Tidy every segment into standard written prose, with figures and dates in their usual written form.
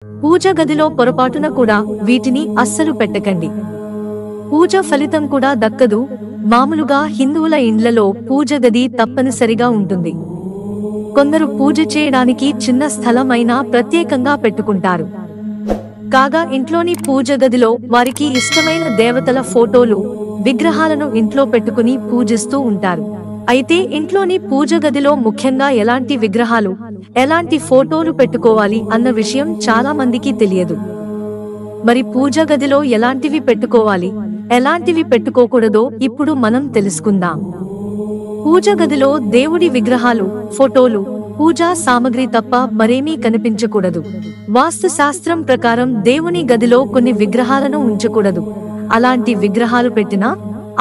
పూజ గదిలో పొరపాటున కూడా వీటిని అస్సలు పెట్టకండి. పూజ ఫలితం కూడా దక్కదు. మామూలుగా హిందువుల ఇండ్లలో పూజ గది తప్పనిసరిగా ఉంటుంది. కొందరు పూజ చేయడానికి చిన్న స్థలం అయినా ప్రత్యేకంగా పెట్టుకుంటారు. కాగా ఇంట్లోని పూజ గదిలో వారికి ఇష్టమైన దేవతల ఫోటోలు, విగ్రహాలను ఇంట్లో పెట్టుకుని పూజిస్తూ ఉంటారు. అయితే ఇంట్లోని పూజ గదిలో ముఖ్యంగా ఎలాంటి విగ్రహాలు, ఎలాంటి ఫోటోలు పెట్టుకోవాలి అన్న విషయం చాలా మందికి తెలియదు. మరి పూజ గదిలో ఎలాంటివి పెట్టుకోవాలి, ఎలాంటివి పెట్టుకోకూడదో ఇప్పుడు మనం తెలుసుకుందాం. పూజ గదిలో దేవుడి విగ్రహాలు, ఫోటోలు, పూజా సామగ్రి తప్ప మరేమీ కనిపించకూడదు. వాస్తు శాస్త్రం ప్రకారం దేవుని గదిలో కొన్ని విగ్రహాలను ఉంచకూడదు. అలాంటి విగ్రహాలు పెట్టినా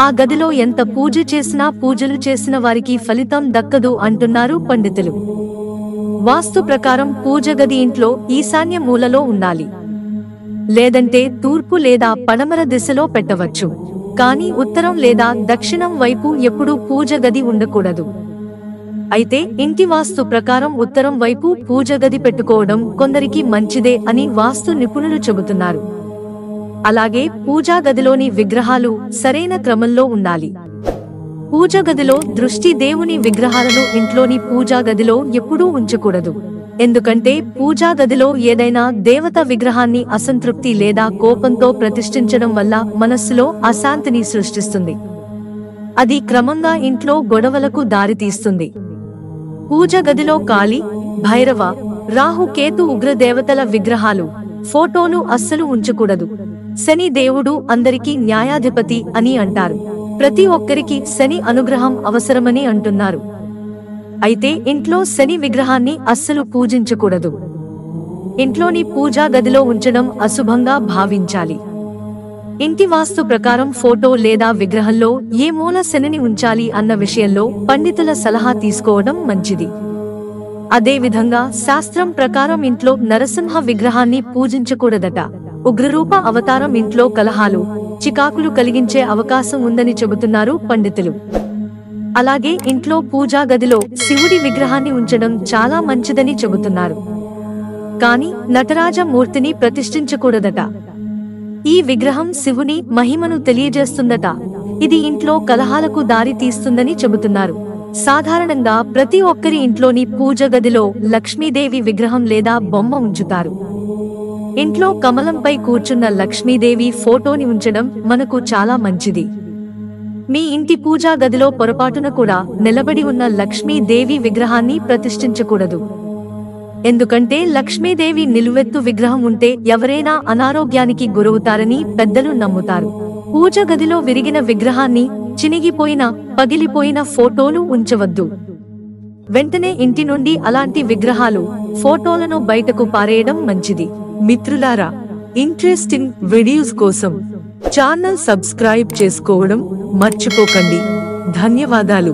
ఆ గదిలో ఎంత పూజ చేసినా పూజలు చేసిన వారికి ఫలితం దక్కదు అంటున్నారు పండితులు. వాస్తు ప్రకారం పూజ గది ఇంట్లో ఈశాన్య మూలలో ఉండాలి. లేదంటే తూర్పు లేదా పడమర దిశలో పెట్టవచ్చు. కానీ ఉత్తరం లేదా దక్షిణం వైపు ఎప్పుడూ పూజ గది ఉండకూడదు. అయితే ఇంటి వాస్తు ప్రకారం ఉత్తరం వైపు పూజ గది పెట్టుకోవడం కొందరికి మంచిదే అని వాస్తు నిపుణులు చెబుతున్నారు. అలాగే పూజా గదిలోని విగ్రహాలు సరైన క్రమంలో ఉండాలి. పూజ గదిలో దృష్టి దేవుని విగ్రహాలను ఇంట్లోని పూజా గదిలో ఎప్పుడూ ఉంచకూడదు. ఎందుకంటే పూజా గదిలో ఏదైనా దేవత విగ్రహాన్ని అసంతృప్తి లేదా కోపంతో ప్రతిష్ఠించడం వల్ల మనస్సులో అశాంతిని సృష్టిస్తుంది. అది క్రమంగా ఇంట్లో గొడవలకు దారితీస్తుంది. పూజ గదిలో కాళీ, భైరవ, రాహు, కేతు, ఉగ్రదేవతల విగ్రహాలు, ఫోటోలు అస్సలు ఉంచకూడదు. శని దేవుడు అందరికీ న్యాయాధిపతి అని అంటారు. ప్రతి ఒక్కరికి శని అనుగ్రహం అవసరమని అంటున్నారు. అయితే ఇంట్లో శని విగ్రహాన్ని అస్సలు పూజించకూడదు. ఇంట్లోని పూజా గదిలో ఉంచడం అశుభంగా భావించాలి. ఇంటి వాస్తు ప్రకారం ఫోటో లేదా విగ్రహంలో ఏ మూల శనిని ఉంచాలి అన్న విషయంలో పండితుల సలహా తీసుకోవడం మంచిది. అదే విధంగా శాస్త్రం ప్రకారం ఇంట్లో నరసింహ విగ్రహాన్ని పూజించకూడదట. ఉగ్రరూప అవతారం ఇంట్లో కలహాలు, చికాకులు కలిగించే అవకాశం ఉందని చెబుతున్నారు పండితులు. అలాగే ఇంట్లో పూజా గదిలో శివుడి విగ్రహాన్ని ఉంచడం చాలా మంచిదని చెబుతున్నారు. కానీ నటరాజ మూర్తిని ప్రతిష్ఠించకూడదట. ఈ విగ్రహం శివుని మహిమను తెలియజేస్తుందట. ఇది ఇంట్లో కలహాలకు దారి తీస్తుందని చెబుతున్నారు. సాధారణంగా ప్రతి ఒక్కరి ఇంట్లోని పూజ గదిలో లక్ష్మీదేవి విగ్రహం లేదా బొమ్మ ఉంచుతారు. ఇంట్లో కమలంపై కూర్చున్న లక్ష్మీదేవి ఫోటోని ఉంచడం మనకు చాలా మంచిది. మీ ఇంటి పూజా గదిలో పొరపాటున కూడా నిలబడి ఉన్న లక్ష్మీదేవి విగ్రహాన్ని ప్రతిష్ఠించకూడదు. ఎందుకంటే లక్ష్మీదేవి నిలువెత్తు విగ్రహం ఉంటే ఎవరైనా అనారోగ్యానికి గురవుతారని పెద్దలు నమ్ముతారు. పూజ గదిలో విరిగిన విగ్రహాన్ని, చినిగిపోయిన, పగిలిపోయిన ఫోటోలు ఉంచవద్దు. వెంటనే ఇంటి నుండి అలాంటి విగ్రహాలు, ఫోటోలను బయటకు పారేయడం మంచిది. మిత్రులారా, ఇంట్రెస్టింగ్ వీడియోస్ కోసం ఛానల్ సబ్స్క్రైబ్ చేసుకోవడం మర్చిపోకండి. ధన్యవాదాలు.